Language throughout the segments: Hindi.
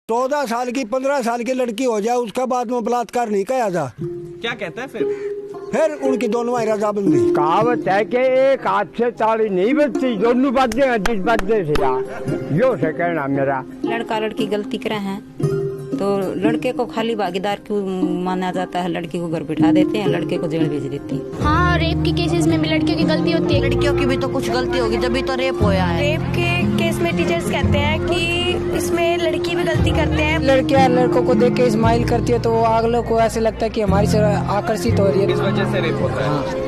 14 साल की 15 साल की लड़की हो जाए उसका बाद में बलात्कार नहीं किया जा। क्या कहता है फिर उनकी दोनों रजाबंदी। कहावत है कि एक हाथ से ताली नहीं बजती, दोनों बजते हैं जिस बजते से यार, यो से कहना मेरा। लड़का लड़की गलती करे हैं तो लड़के को खाली भागीदार क्यों माना जाता है? लड़की को घर बिठा देते हैं, लड़के को जेल भेज देते हैं। हाँ, रेप की केसेस में भी लड़कियों की गलती होती है। लड़कियों की भी तो कुछ गलती होगी जब भी तो रेप होया है। रेप के केस में टीचर्स कहते हैं कि इसमें लड़की भी गलती करते हैं। लड़कियां लड़कों को देख के स्माइल करती है तो वो अगले को ऐसे लगता है कि हमारी से आकर्षित हो रही है, इस वजह से रेप होता है।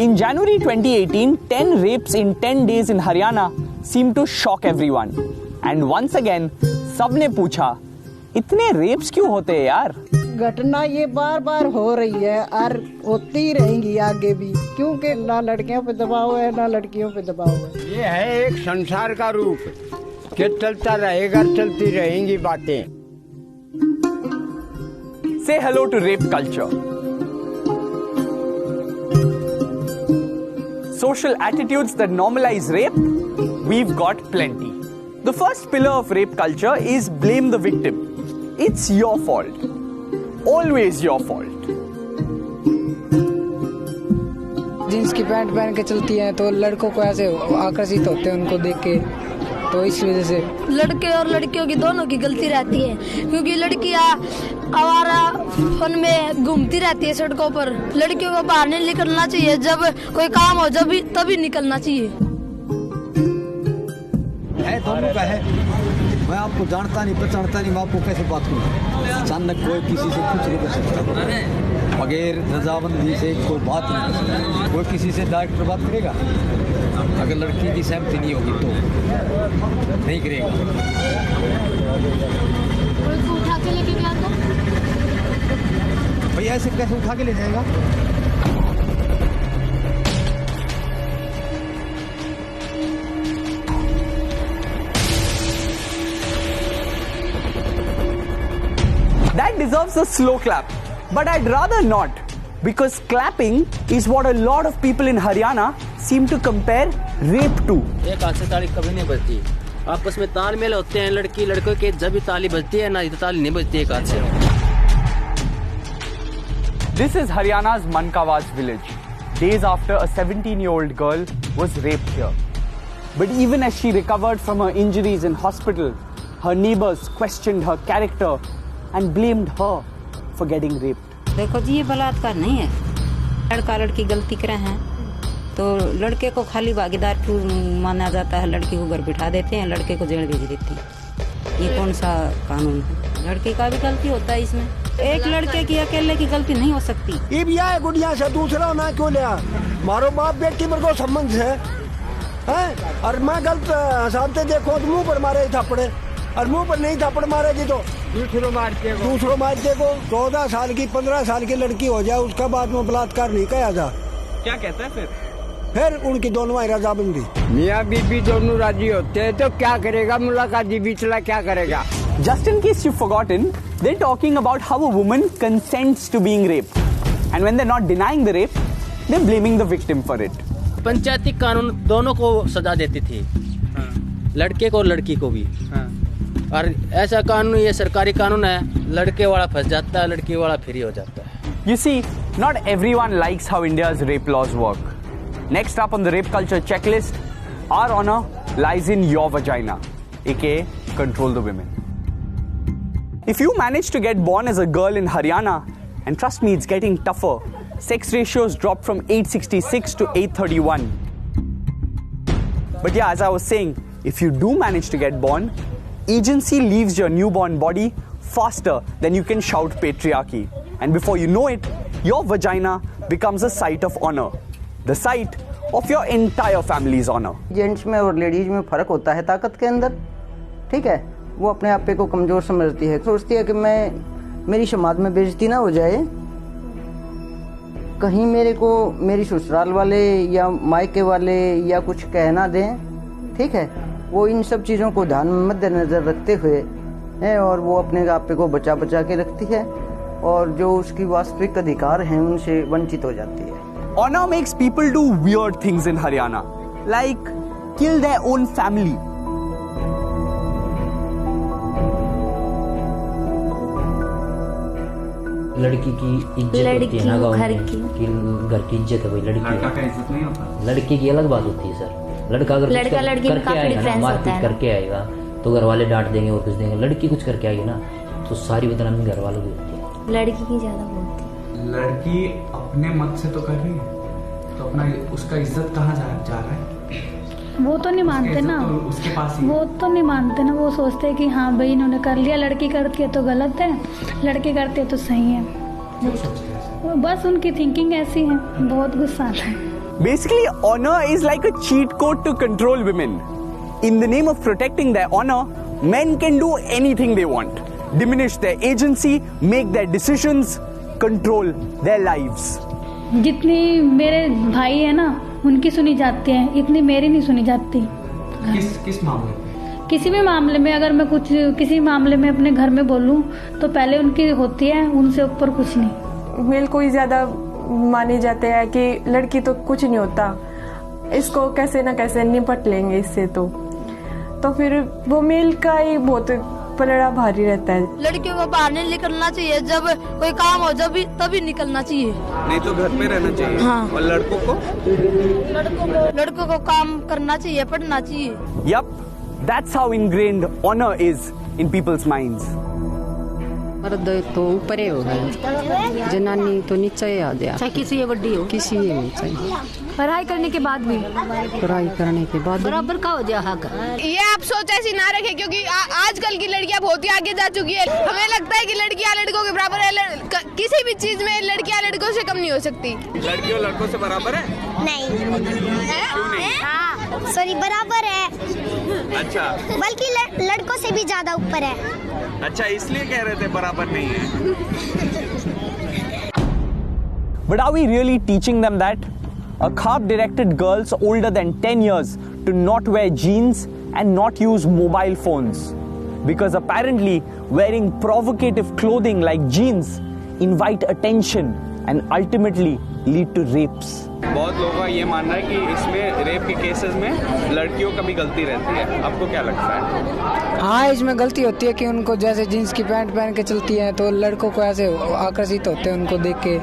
In January 2018, 10 rapes in 10 days in Haryana seemed to shock everyone. And once again, सबने पूछा, इतने रेप्स क्यों होते हैं यार? घटना ये बार बार हो रही है और होती ही रहेंगी आगे भी, क्योंकि ना लड़कियों पे दबाव है ना लड़कियों पे दबाव है। ये है एक संसार का रूप कि चलता रहेगा, चलती रहेंगी बातें। Say hello to rape culture. Social attitudes that normalize rape, we've got plenty. The first pillar of rape culture is blame the victim. It's your fault. Always your fault. Jeans की पैंट पहन के चलती हैं तो लड़कों को ऐसे आकर्षित होते हैं उनको देख के, तो इस वजह से लड़के और लड़कियों की दोनों की गलती रहती है, क्योंकि लड़कियां आवारा फन में घूमती रहती है सड़कों पर। लड़कियों को बाहर नहीं निकलना चाहिए, जब कोई काम हो जब तभी निकलना चाहिए। है दोनों का है, मैं आपको जानता नहीं पहचानता नहीं, मैं आपको कैसे बात करूँ? अचानक कोई किसी से कुछ नहीं कर सकता, बगैर रजामंदी से कोई बात नहीं कर सकता। कोई किसी से डायरेक्ट बात करेगा? अगर लड़की की सहमति नहीं होगी तो नहीं करेगा। उठा के लेके गया था भैया, ऐसे कैसे उठा के ले जाएगा? That deserves a slow clap, but I'd rather not, because clapping is what a lot of people in Haryana seem to compare rape to. एक हाथ से ताली कभी नहीं बजती, आपस में तालमेल होते हैं। लड़की लड़कों के जब भी ताली बजती है ना, तो ताली नहीं बजती एक हाथ से। This is Haryana's Mankawaz village, days after a 17-year-old girl was raped here. But even as she recovered from her injuries in hospital, her neighbors questioned her character and blamed her for getting raped. देखो जी, ये बलात्कार नहीं है। लड़का लड़की गलती करे हैं तो लड़के को खाली भागीदार क्यों माना जाता है? लड़की को घर बिठा देते हैं, लड़के को जेल भेज देते हैं। ये कौन सा कानून है? लड़के का भी गलती होता है इसमें। एक लड़के की अकेले की गलती नहीं हो सकती। ये भी आए गुड़िया से दूसरा ना क्यों लिया? मारो बाप बेटी पर को संबंध है, और मैं गलत हिसाब से देखो तो मुंह पर मारे थप्पड़े, और मुंह पर नहीं थप्पड़ मारेगी तो दूसरों मारते को। 14 साल की 15 साल की लड़की हो जाए उसका बाद में बलात्कार नहीं किया जा। क्या कहता है फिर उनकी दोनों रजाबंदी। मियाँ बीबी दोनों राजी होते हैं तो क्या करेगा? मुलाकात बिचला क्या करेगा? Just in case you've forgotten, they're talking about how a woman consents to being raped. And when they're not denying the rape, they're blaming the victim for it. पंचायती कानून दोनों को सजा देती थी, लड़के को और लड़की को भी। और ऐसा कानून, ये सरकारी कानून है, लड़के वाला फंस जाता है, लड़की वाला फ्री हो जाता है। You see, not everyone likes how India's rape laws work. Next up on the rape culture checklist, our honor lies in your vagina, aka control the women. If you manage to get born as a girl in Haryana, and trust me, it's getting tougher, sex ratios dropped from 866 to 831. But yeah, as I was saying, if you do manage to get born, agency leaves your newborn body faster than you can shout patriarchy. And before you know it, your vagina becomes a site of honor. The site of your entire family's honor. Gents में और लेडीज में फर्क होता है ताकत के अंदर, ठीक है? वो अपने आप पे को कमजोर समझती है, सोचती है कि मेरी समाज में बेइज्जती ना हो जाए, कहीं मेरे को मेरी ससुराल वाले या मायके वाले या कुछ कह ना दें, ठीक है? वो इन सब चीज़ों को ध्यान में मद्देनजर रखते हुए है और वो अपने आप पे को बचा के रखती है। और जो उसकी वास्तविक अधिकार हैं उनसे वंचित हो जाती है। Honor makes people do weird things in Haryana, like kill their own family. लड़की की इज्जत होती है ना गाँव में, कि घर की इज्जत है भाई, लड़की का इज्जत नहीं होता। लड़की की अलग बात होती है सर। लड़का अगर लड़की करके आएगा ना, मारपीट करके आएगा तो घर वाले डांट देंगे और कुछ देंगे। लड़की कुछ करके आएगी ना तो सारी बदनामी घर वालों की होती है। लड़की की ज्यादा बोलती है। लड़की अपने मत से तो कर रही है, तो अपना उसका इज्जत कहाँ जा रहा है? वो तो नहीं मानते ना, तो उसके पास ही वो तो नहीं मानते ना। वो सोचते हैं कि हाँ भाई इन्होंने कर लिया, लड़की करती है तो गलत है, लड़के करते है तो सही है। बस उनकी थिंकिंग ऐसी है, बहुत गुस्सा आता है। Basically, honor is like a cheat code to control women. In the name of protecting their honor, men can do anything they want, diminish their agency, make their decisions, control their lives. जितनी मेरे भाई है ना उनकी सुनी जाती है, इतनी मेरी नहीं सुनी जाती। किस मामले में? किसी भी मामले में अगर मैं कुछ किसी मामले में अपने घर में बोलूं तो पहले उनकी होती है, उनसे ऊपर कुछ नहीं। मेल को ही ज्यादा माने जाते हैं कि लड़की तो कुछ नहीं होता, इसको कैसे ना कैसे निपट लेंगे इससे। तो फिर वो मेल का ही बहुत पलड़ा भारी रहता है। लड़कियों को बाहर नहीं निकलना चाहिए, जब कोई काम हो जब तभी निकलना चाहिए, नहीं तो घर में रहना चाहिए। हाँ। और लड़कों को काम करना चाहिए, पढ़ना चाहिए। Yup, that's how ingrained honor is in people's minds. मर्द तो ऊपर ही होगा, जनानी तो नीचे ही आ जाए, चाहे किसी बड़ी हो, किसी नहीं चाहिए। पढ़ाई करने के बाद भी, पढ़ाई करने के बाद बराबर का हो जाए हक। ये आप सोच ऐसी ना रखे, क्योंकि आजकल की लड़कियां बहुत ही आगे जा चुकी है। हमें लगता है कि लड़कियां लड़कों के बराबर है, किसी भी चीज में लड़कियां लड़कों से कम नहीं हो सकती। लड़कियों लड़कों से बराबर है? नहीं, क्यों नहीं? सॉरी, बराबर है। अच्छा, बल्कि लड़कों से भी ज्यादा ऊपर है। अच्छा, इसलिए कह रहे थे बराबर नहीं है। But are we really teaching them that? A CARP directed girls older than 10 years to not wear jeans and not use mobile phones. Because apparently wearing provocative clothing like jeans invite attention and ultimately lead to rapes. बहुत लोगों का ये मानना है कि इसमें रेप के केसेस में लड़कियों का भी गलती रहती है। आपको क्या लगता है? हाँ, इसमें गलती होती है कि उनको जैसे जीन्स की पैंट पहन के चलती है तो लड़कों को ऐसे आकर्षित होते हैं उनको देख के,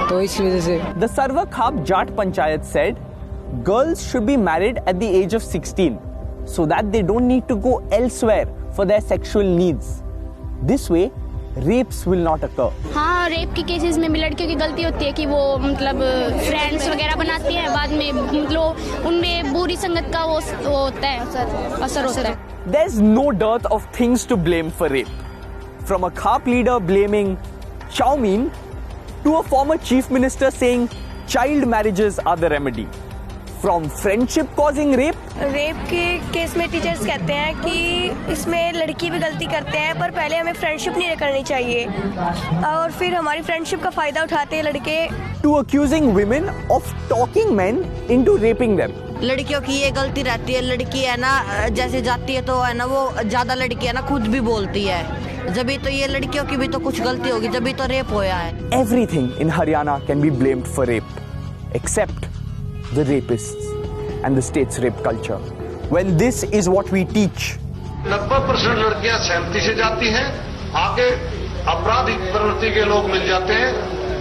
तो इस वजह से। The Sarva Khap Jat Panchayat said girls should be married at the age of 16 so that they don't need to go elsewhere for their sexual needs. This way rapes will not occur. हाँ, रेप के केसेस में भी लड़कियों की गलती होती है कि वो मतलब फ्रेंड्स वगैरह बनाती हैं, बाद में मतलब उनमें बुरी संगत का वो होता है, असर होता है। There's no dearth of things to blame for rape. From a CARP leader blaming chow mein to a former chief minister saying child marriages are the remedy. From friendship causing rape. Rape के केस में टीचर्स कहते हैं कि इसमें लड़की भी गलती करते हैं, पर पहले हमें फ्रेंडशिप नहीं करनी चाहिए और फिर हमारी फ्रेंडशिप का फायदा उठाते हैं लड़के। To accusing women of talking men into raping them. लड़कियों की ये गलती रहती है, लड़की है ना जैसे जाती है तो है ना वो ज्यादा लड़की है ना खुद भी बोलती है, जब तो ये लड़कियों की भी तो कुछ गलती होगी, जब तो रेप होया है। Everything in Haryana can be blamed for rape, except the rapists and the state's rape culture. When this is what we teach. 90% लड़कियां सहमति से जाती हैं, आगे आपराधिक प्रवृत्ति के लोग मिल जाते हैं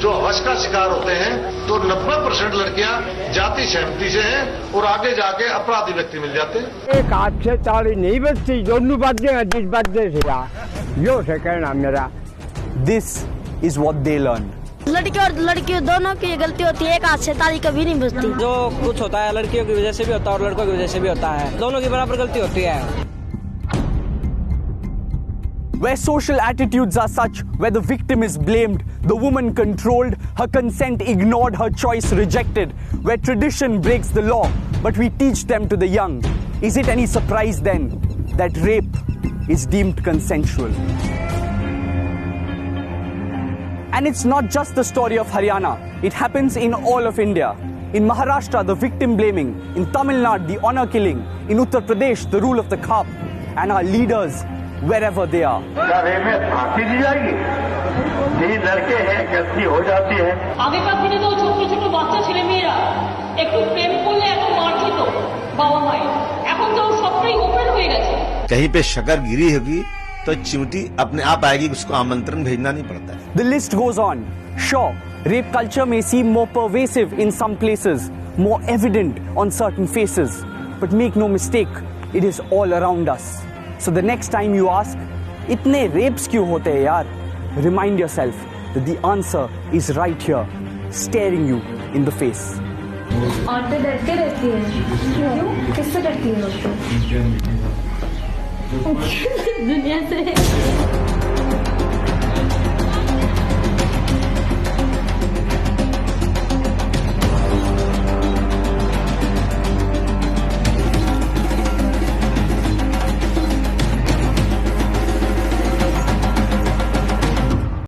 जो हवस का शिकार होते हैं, तो 90% लड़कियां जाति सहमति से हैं और आगे जाके अपराधी व्यक्ति मिल जाते हैं। एक हाथ से ताली नहीं बजती, दोनों बातें जिस बातें से यो से कहना मेरा। This is what they learn. लड़के और लड़की दोनों की गलती होती है, एक हाथ से ताली कभी नहीं बजती। जो कुछ होता है लड़कियों की वजह से भी होता है और लड़कों की वजह से भी होता है, दोनों की बराबर गलती होती है। Where social attitudes are such, where the victim is blamed, the woman controlled, her consent ignored, her choice rejected, where tradition breaks the law, but we teach them to the young, is it any surprise then that rape is deemed consensual? And it's not just the story of Haryana, it happens in all of India. In Maharashtra, the victim blaming, in Tamil Nadu, the honor killing, in Uttar Pradesh, the rule of the CARP, and our leaders, wherever they are. क्या रेप में फांसी दी जाएगी? नहीं लड़के हैं, गलती हो जाती है। আগেকার দিনে তো ছোট ছোট বাচ্চা ছেলে মেয়েরা একটু প্রেম করলে এত মার খেত বাবা মায়ের, এখন তো সবটাই ওপেন হয়ে গেছে। कहीं पे शक्कर गिरी होगी तो चिमटी अपने आप आएगी, उसको आमंत्रण भेजना नहीं पड़ता है। The list goes on. Sure, rape culture may seem more pervasive in some places, more evident on certain faces, but make no mistake, it is all around us. So the next time you ask, इतने rapes क्यों होते हैं यार? Remind yourself that the answer is right here, staring you in the face. औरतें डरते रहती है, क्यों? किससे डरती है औरतें? दुनिया से।